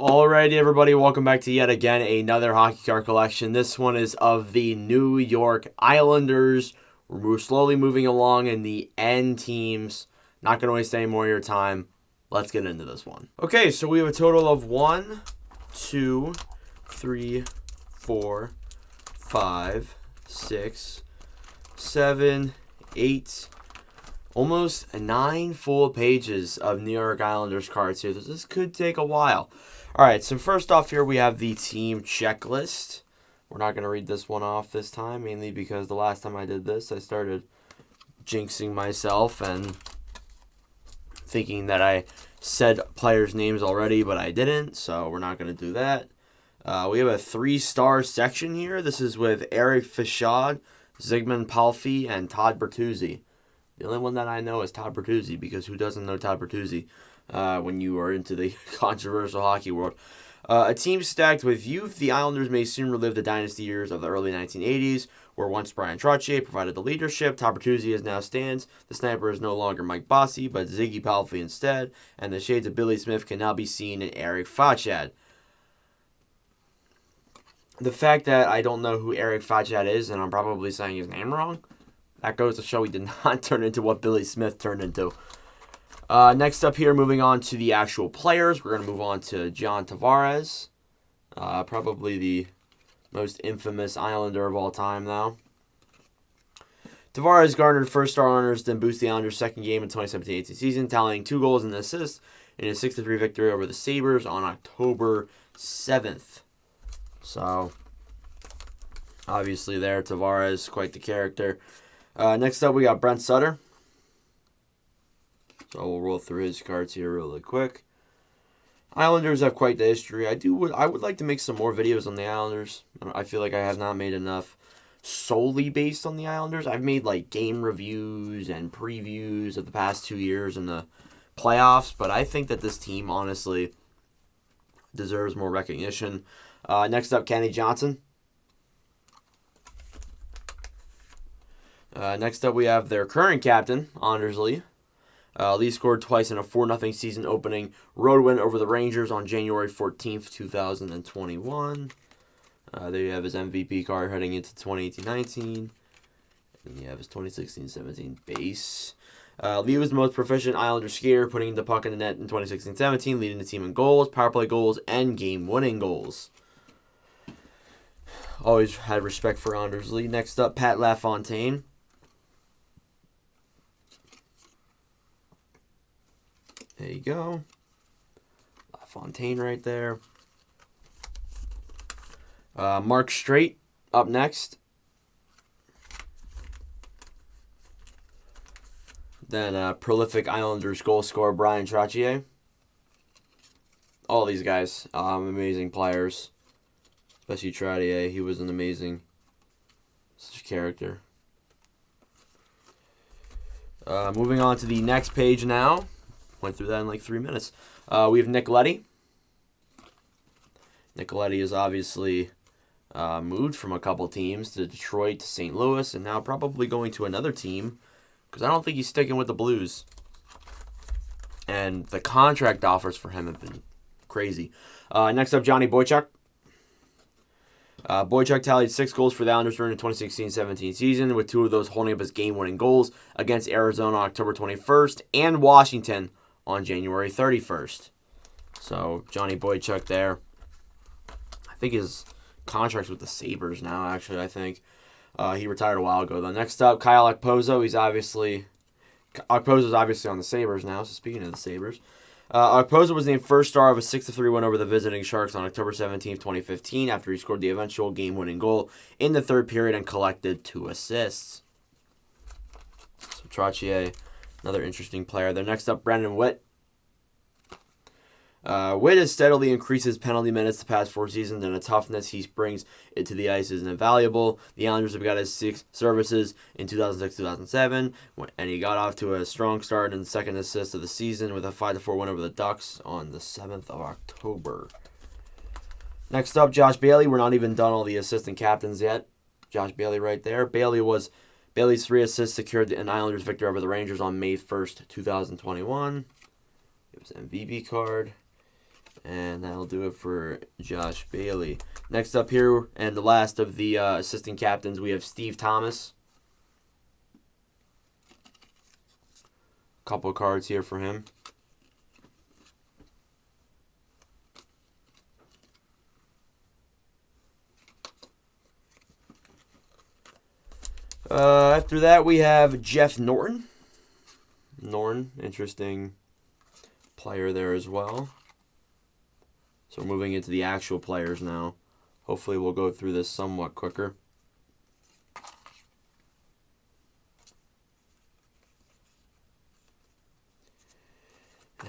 Alrighty, everybody, welcome back to yet again another hockey card collection. This one is of the New York Islanders. We're slowly moving along in the end teams. Not going to waste any more of your time. Let's get into this one. Okay, so we have a total of 1, 2, 3, 4, 5, 6, 7, 8, almost 9 full pages of New York Islanders cards here. This could take a while. All right, so first off here we have the team checklist. We're not going to read this one off this time, mainly because the last time I did this, I started jinxing myself and thinking that I said players' names already, but I didn't, so we're not going to do that. We have a 3-star section here. This is with Eric Fichaud, Zygmunt Palffy, and Todd Bertuzzi. The only one that I know is Todd Bertuzzi, because who doesn't know Todd Bertuzzi when you are into the controversial hockey world? A team stacked with youth, the Islanders may soon relive the dynasty years of the early 1980s, where once Brian Trottier provided the leadership. Todd Bertuzzi is now stands. The sniper is no longer Mike Bossy, but Ziggy Palffy instead, and the shades of Billy Smith can now be seen in Eric Fichaud. The fact that I don't know who Eric Fichaud is, and I'm probably saying his name wrong, that goes to show he did not turn into what Billy Smith turned into. Next up here, moving on to the actual players, we're going to move on to John Tavares. Probably the most infamous Islander of all time now. Tavares garnered first-star honors, then boosted the Islanders' second game in 2017-18 season, tallying 2 goals and an assist in a 6-3 victory over the Sabres on October 7th. So, obviously there, Tavares, quite the character. Next up, we got Brent Sutter. So we'll roll through his cards here really quick. Islanders have quite the history. I would like to make some more videos on the Islanders. I feel like I have not made enough solely based on the Islanders. I've made like game reviews and previews of the past 2 years in the playoffs, but I think that this team honestly deserves more recognition. Next up, Kenny Johnson. Next up, we have their current captain, Anders Lee. Lee scored twice in a 4-0 season opening road win over the Rangers on January 14th, 2021. There you have his MVP card heading into 2018-19. And you have his 2016-17 base. Lee was the most proficient Islander skater, putting the puck in the net in 2016-17, leading the team in goals, power play goals, and game-winning goals. Always had respect for Anders Lee. Next up, Pat LaFontaine. There you go. LaFontaine right there. Mark Straight up next. Then prolific Islanders goal scorer Brian Trottier. All these guys, amazing players. Especially Trottier. He was an amazing such character. Moving on to the next page now. Went through that in like 3 minutes. We have Nick Letty. Nick Letty is obviously moved from a couple teams to Detroit to St. Louis, and now probably going to another team because I don't think he's sticking with the Blues. And the contract offers for him have been crazy. Next up, Johnny Boychuk. Boychuk tallied 6 goals for the Islanders during the 2016-17 season, with 2 of those holding up his game-winning goals against Arizona on October 21st and Washington on January 31st. So, Johnny Boychuk there. I think his contract's with the Sabres now, actually, I think. He retired a while ago, though. Next up, Kyle Okposo. Okposo's obviously on the Sabres now, so speaking of the Sabres. Pozo was named first star of a 6-3 win over the visiting Sharks on October 17, 2015, after he scored the eventual game-winning goal in the third period and collected 2 assists. So Trottier, another interesting player there. Next up, Brendan Witt. Witt has steadily increased his penalty minutes the past 4 seasons, and the toughness he brings into the ice is invaluable. The Islanders have got his 6 services in 2006-2007, and he got off to a strong start in the second assist of the season with a 5-4 win over the Ducks on the 7th of October. Next up, Josh Bailey. We're not even done all the assistant captains yet. Josh Bailey right there. Bailey's 3 assists secured an Islanders victory over the Rangers on May 1st, 2021. It was an MVP card. And that'll do it for Josh Bailey. Next up here, and the last of the assistant captains, we have Steve Thomas. Couple cards here for him. After that, we have Jeff Norton. Norton, interesting player there as well. So we're moving into the actual players now. Hopefully we'll go through this somewhat quicker.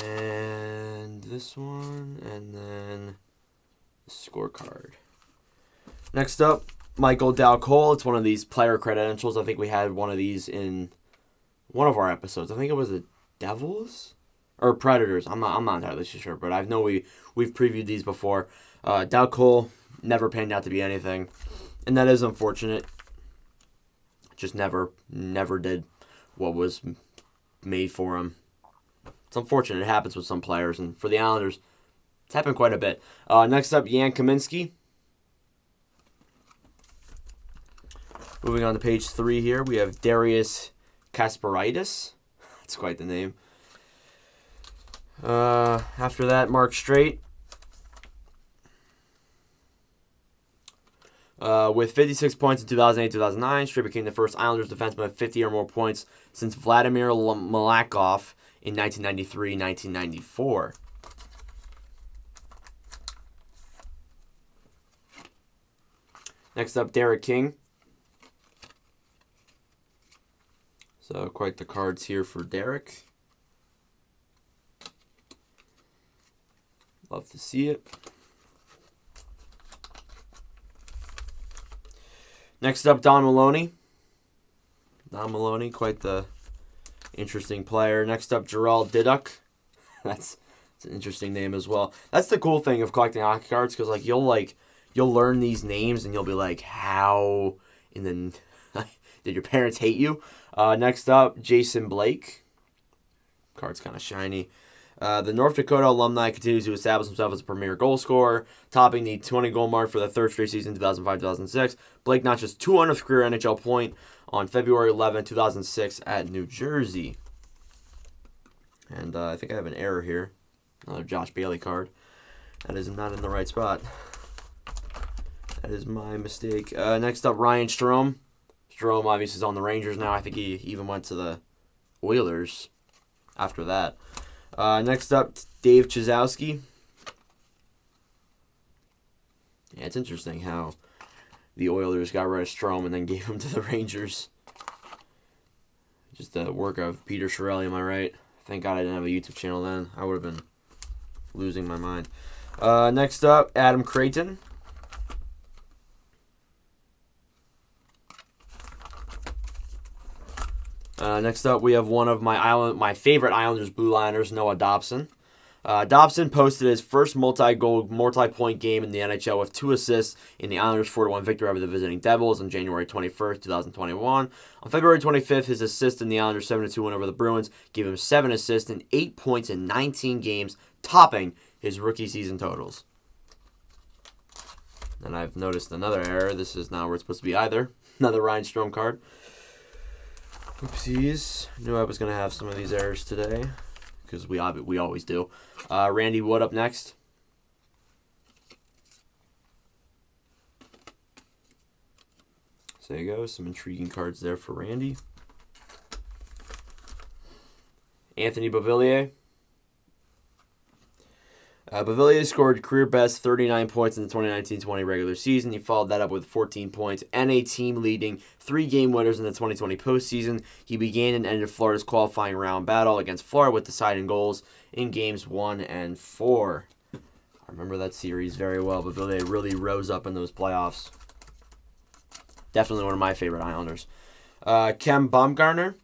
And this one, and then the scorecard. Next up, Michael Dalcole. It's one of these player credentials. I think we had one of these in one of our episodes. I think it was the Devils or Predators. I'm not entirely sure, but I know we've previewed these before. Dalcole never panned out to be anything, and that is unfortunate. Just never did what was made for him. It's unfortunate. It happens with some players, and for the Islanders, it's happened quite a bit. Next up, Jan Kaminski. Moving on to page 3 here, we have Darius Kasparitis. That's quite the name. After that, Mark Straight. With 56 points in 2008-2009, Straight became the first Islanders defenseman with 50 or more points since Vladimir Malakoff in 1993-1994. Next up, Derek King. So quite the cards here for Derek. Love to see it. Next up, Don Maloney. Don Maloney, quite the interesting player. Next up, Jerrell Diduck. That's an interesting name as well. That's the cool thing of collecting hockey cards, because you'll learn these names and you'll be like, how in the did your parents hate you? Next up, Jason Blake. Card's kind of shiny. The North Dakota alumni continues to establish himself as a premier goal scorer, topping the 20-goal mark for the third straight season, 2005-2006. Blake notched his 200th career NHL point on February 11, 2006 at New Jersey. And I think I have an error here. Another Josh Bailey card. That is not in the right spot. That is my mistake. Next up, Ryan Strome. Strome obviously is on the Rangers now. I think he even went to the Oilers after that. Next up, Dave Chazowski. Yeah, it's interesting how the Oilers got rid of Strome and then gave him to the Rangers. Just the work of Peter Chiarelli, am I right? Thank God I didn't have a YouTube channel then. I would have been losing my mind. Next up, Adam Creighton. Next up, we have one of my favorite Islanders blue liners, Noah Dobson. Dobson posted his first multi-goal, multi-point game in the NHL with 2 assists in the Islanders' 4-1 victory over the visiting Devils on January 21st, 2021. On February 25th, his assist in the Islanders' 7-2 win over the Bruins gave him 7 assists and 8 points in 19 games, topping his rookie season totals. And I've noticed another error. This is not where it's supposed to be either. Another Ryan Strome card. Oopsies. Knew I was going to have some of these errors today, because we always do. Randy Wood up next. So there you go. Some intriguing cards there for Randy. Anthony Beauvillier. Beauvillier scored career-best 39 points in the 2019-20 regular season. He followed that up with 14 points and a team-leading 3-game winners in the 2020 postseason. He began and ended Florida's qualifying round battle against Florida with deciding goals in games 1 and 4. I remember that series very well. Beauvillier really rose up in those playoffs. Definitely one of my favorite Islanders. Kem Baumgartner.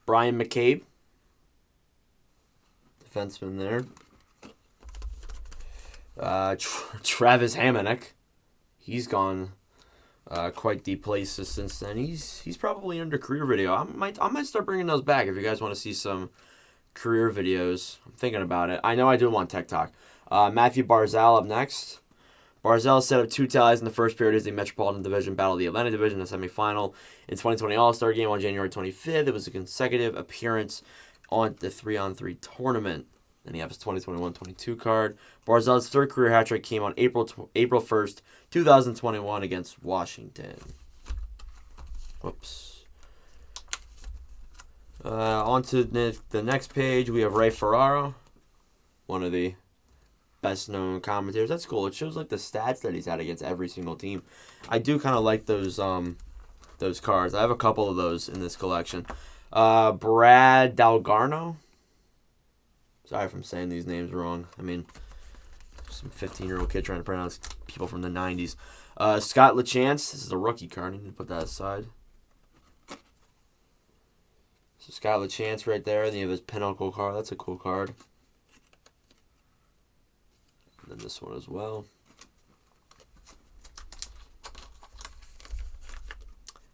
Brian McCabe, defenseman there. Travis Hamonic, he's gone quite deep places since then. He's probably under career video. I might start bringing those back if you guys want to see some career videos. I'm thinking about it. I know I do them on TikTok. Matthew Barzal up next. Barzal set up 2 tallies in the first period as the Metropolitan Division battled the Atlantic Division in the semifinal. In 2020 All-Star Game on January 25th, it was a consecutive appearance on the 3-on-3 tournament. Then you have his 2021-22 card. Barzal's third career hat trick came on April 1st, 2021 against Washington. Whoops. On to the next page, we have Ray Ferraro, one of the best-known commentators. That's cool. It shows like the stats that he's had against every single team. I do kind of like those cards. I have a couple of those in this collection. Brad Dalgarno. Sorry if I'm saying these names wrong. I mean, some 15-year-old kid trying to pronounce people from the 90s. Scott LaChance. This is a rookie card. I need to put that aside. So Scott LaChance right there. Then you have his Pinnacle card. That's a cool card. And then this one as well.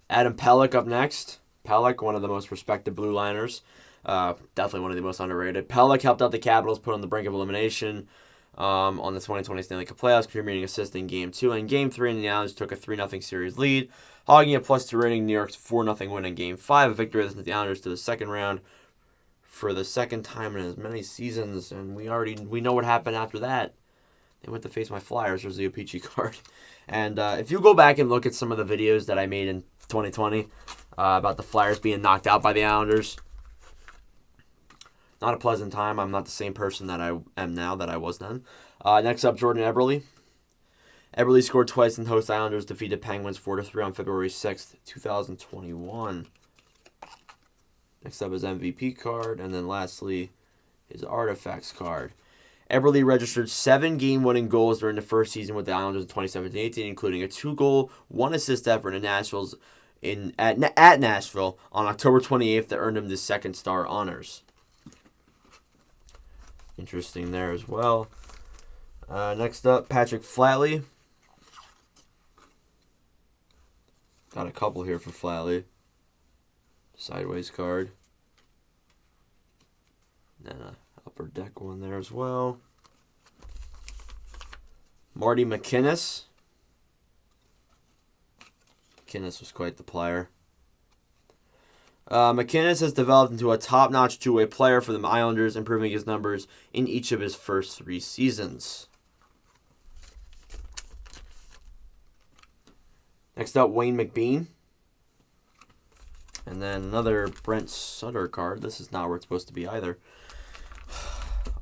Adam Pellick up next. Pellick, one of the most respected blue liners. Definitely one of the most underrated. Pellick helped out the Capitals put on the brink of elimination on the 2020 Stanley Cup playoffs, contributing assist in Game 2. And Game 3, the Islanders took a 3-0 series lead, hogging a +2 rating. New York's 4-0 win in Game 5, a victory that sent the Islanders to the second round for the second time in as many seasons. And we know what happened after that. They went to face my Flyers. There's the Opeachy card. And if you go back and look at some of the videos that I made in 2020 about the Flyers being knocked out by the Islanders, not a pleasant time. I'm not the same person that I am now that I was then. Next up, Jordan Eberle. Eberle scored twice and host Islanders defeated Penguins 4-3 on February 6th, 2021. Next up is MVP card. And then lastly, his Artifacts card. Eberle registered 7 game-winning goals during the first season with the Islanders in 2017-18, including a 2-goal, 1-assist effort at Nashville on October 28th that earned him the second star honors. Interesting there as well. Next up, Patrick Flatley. Got a couple here for Flatley. Sideways card. And then a upper deck one there as well. Marty McInnes. McInnes was quite the player. McInnes has developed into a top-notch two-way player for the Islanders, improving his numbers in each of his first 3 seasons. Next up, Wayne Mcbean. And then another Brent Sutter card. This is not where it's supposed to be either.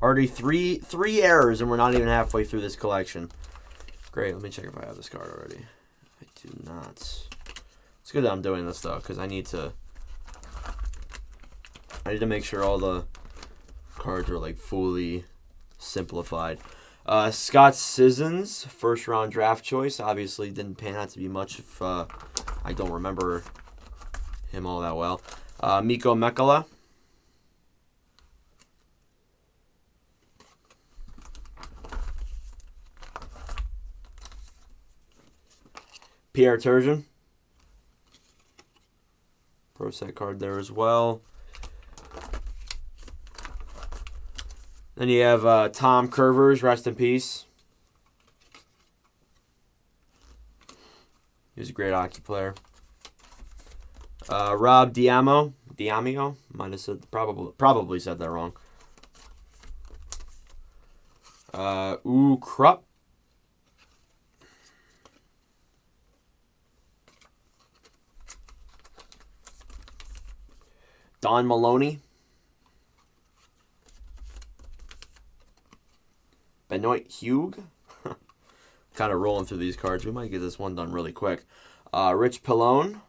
Already three errors, and we're not even halfway through this collection. Great, let me check if I have this card already. I do not. It's good that I'm doing this, though, because I need to make sure all the cards are, like, fully simplified. Scott Sissons, first-round draft choice. Obviously didn't pan out to be much if I don't remember him all that well. Mikko Mekala. Pierre Turgeon. Pro set card there as well. Then you have Tom Curvers, rest in peace. He was a great hockey player. Rob Diamio, might have said probably said that wrong. Krupp. Don Maloney. Benoit Hughes. Kind of rolling through these cards. We might get this one done really quick. Rich Pallone.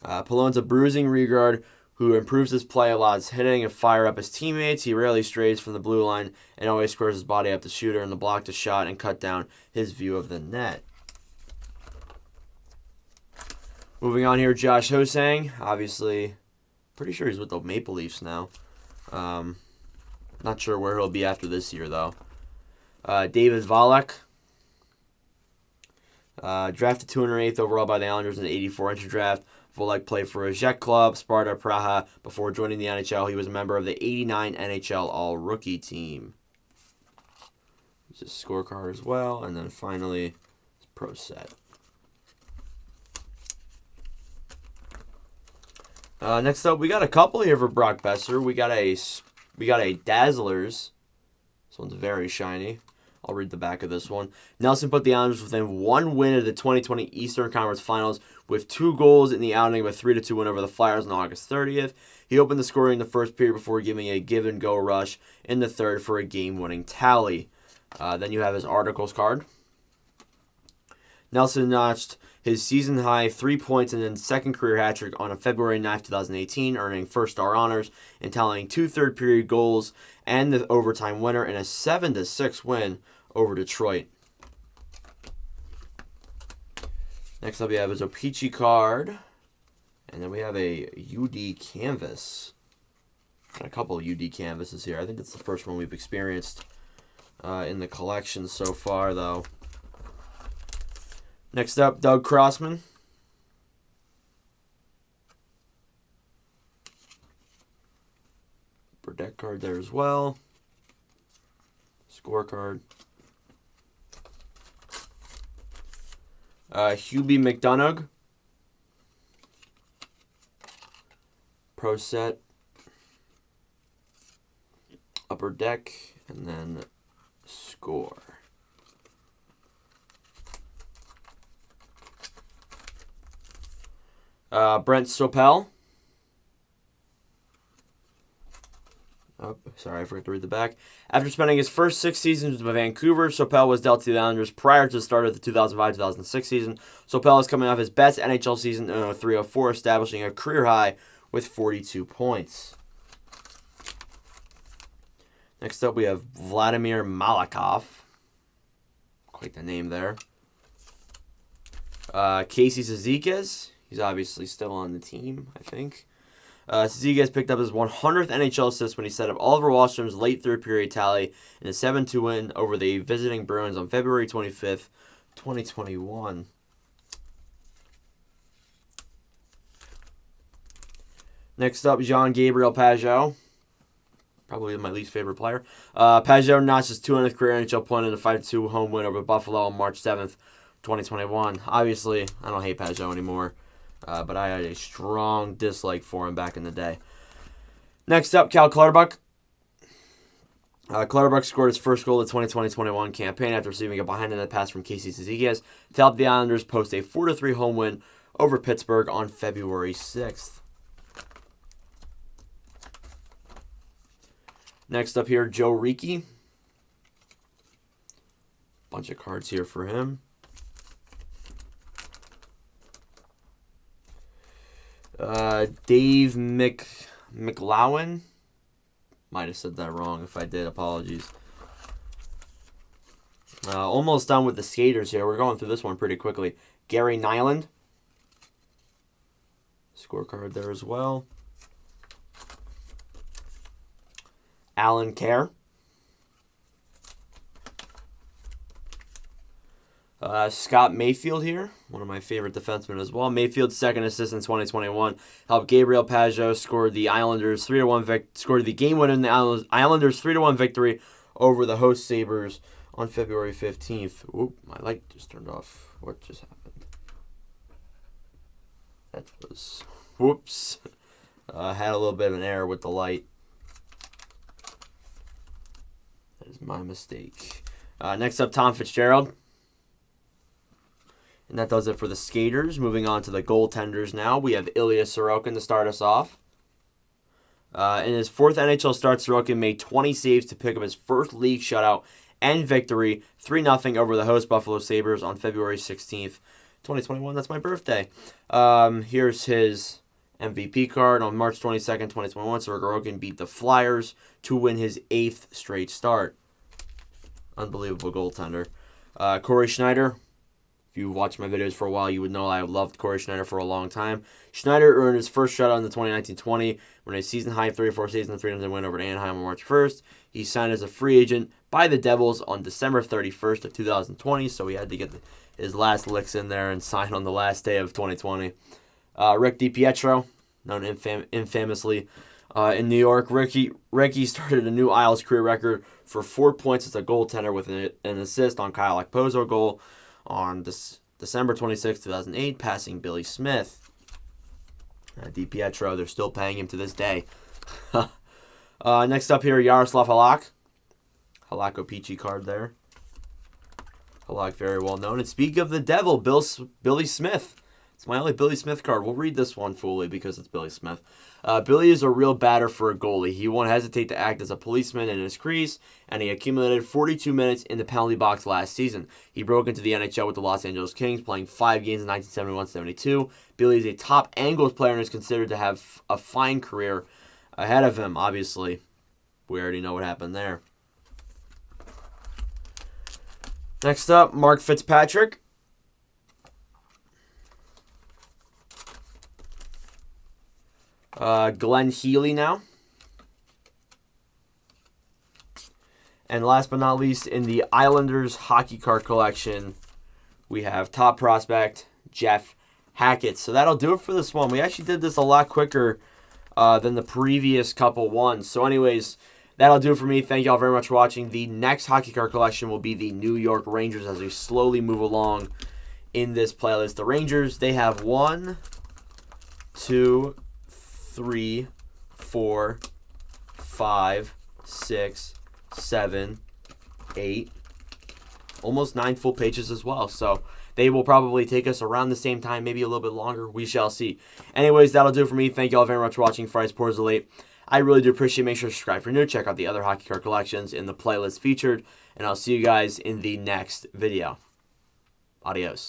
Pallone's a bruising reguard who improves his play, allows hitting and fire up his teammates. He rarely strays from the blue line and always squares his body up the shooter and the block to shot and cut down his view of the net. Moving on here, Josh Hosang. Obviously, pretty sure he's with the Maple Leafs now. Not sure where he'll be after this year, though. David Volek. Drafted 208th overall by the Islanders in the 84 entry draft. Volek played for Zec Club, Sparta Praha. Before joining the NHL, he was a member of the 89 NHL All-Rookie team. There's a scorecard as well. And then finally, pro set. Next up, we got a couple here for Brock Besser. We got a Dazzlers. This one's very shiny. I'll read the back of this one. Nelson put the Islanders within one win of the 2020 Eastern Conference Finals with 2 goals in the outing of a 3-2 win over the Flyers on August 30th. He opened the scoring in the first period before giving a give-and-go rush in the third for a game-winning tally. Then you have his articles card. Nelson notched his season-high 3 points and then second career hat trick on February 9, 2018, earning first-star honors and tallying 2 third-period goals and the overtime winner in a 7-6 win over Detroit. Next up, we have his O-Pee-Chee card, and then we have a UD canvas. Got a couple of UD canvases here. I think it's the first one we've experienced in the collection so far, though. Next up, Doug Crossman. Deck card there as well. Scorecard. Hubie McDonough. Pro set. Upper deck. And then score. Brent Sutter. Oh, sorry, I forgot to read the back. After spending his first 6 seasons with Vancouver, Sutter was dealt to the Islanders prior to the start of the 2005-2006 season. Sutter is coming off his best NHL season in 03-04, establishing a career high with 42 points. Next up, we have Vladimir Malakoff. Quite the name there. Casey Cizikas. He's obviously still on the team, I think. Cizikas picked up his 100th NHL assist when he set up Oliver Wahlstrom's late third period tally in a 7-2 win over the visiting Bruins on February 25th, 2021. Next up, Jean-Gabriel Pageau. Probably my least favorite player. Pageau notched his 200th career NHL point in a 5-2 home win over Buffalo on March 7th, 2021. Obviously, I don't hate Pageau anymore. But I had a strong dislike for him back in the day. Next up, Cal Clarbuck. Clarbuck scored his first goal of the 2020-21 campaign after receiving a behind-the-net pass from Casey Cizikas to help the Islanders post a 4-3 home win over Pittsburgh on February 6th. Next up here, Joe Ricci. Bunch of cards here for him. Dave McLowan. Might have said that wrong. If I did, apologies. Almost done with the skaters here. We're going through this one pretty quickly. Gary Nyland. Scorecard there as well. Alan Kerr. Scott Mayfield here, one of my favorite defensemen as well. Mayfield's second assist in 2021 helped Gabriel Pageau score the Islanders 3-1 scored the game winner in the Islanders 3-1 victory over the host Sabres on February 15th. Oop, my light just turned off. What just happened? That was whoops. Had a little bit of an error with the light. That is my mistake. Next up, Tom Fitzgerald. And that does it for the skaters. Moving on to the goaltenders now. We have Ilya Sorokin to start us off. In his 4th NHL start, Sorokin made 20 saves to pick up his first league shutout and victory, 3-0 over the host Buffalo Sabres on February 16th, 2021. That's my birthday. Here's his MVP card. On March 22nd, 2021, Sorokin beat the Flyers to win his 8th straight start. Unbelievable goaltender. Corey Schneider. If you watched my videos for a while, you would know I loved Corey Schneider for a long time. Schneider earned his first shutout in the 2019-20 when a season-high 34 season 300 win over to Anaheim on March 1st. He signed as a free agent by the Devils on December 31st of 2020, so he had to get his last licks in there and sign on the last day of 2020. Rick Dipietro, known infamously in New York. Ricky started a new Isles career record for 4 points as a goaltender with an assist on Kyle Pozo goal on December 26, 2008, passing Billy Smith. Dipietro, they're still paying him to this day. Next up here, Yaroslav Halak. Halak Opeachy card there. Halak, very well known. And speaking of the Devil, Billy Smith. It's my only Billy Smith card. We'll read this one fully because it's Billy Smith. Billy is a real batter for a goalie. He won't hesitate to act as a policeman in his crease, and he accumulated 42 minutes in the penalty box last season. He broke into the NHL with the Los Angeles Kings, playing 5 games in 1971-72. Billy is a top Angles player and is considered to have a fine career ahead of him, obviously. We already know what happened there. Next up, Mark Fitzpatrick. Glenn Healy now. And last but not least, in the Islanders hockey card collection, we have top prospect Jeff Hackett. So that'll do it for this one. We actually did this a lot quicker than the previous couple ones. So anyways, that'll do it for me. Thank you all very much for watching. The next hockey card collection will be the New York Rangers as we slowly move along in this playlist. The Rangers, they have 1, 2, 3, 4, 5, 6, 7, 8, almost 9 full pages as well. So they will probably take us around the same time, maybe a little bit longer. We shall see. Anyways, that'll do it for me. Thank you all very much for watching Fries Pours Late. I really do appreciate it. Make sure to subscribe if you're new. Check out the other hockey card collections in the playlist featured. And I'll see you guys in the next video. Adios.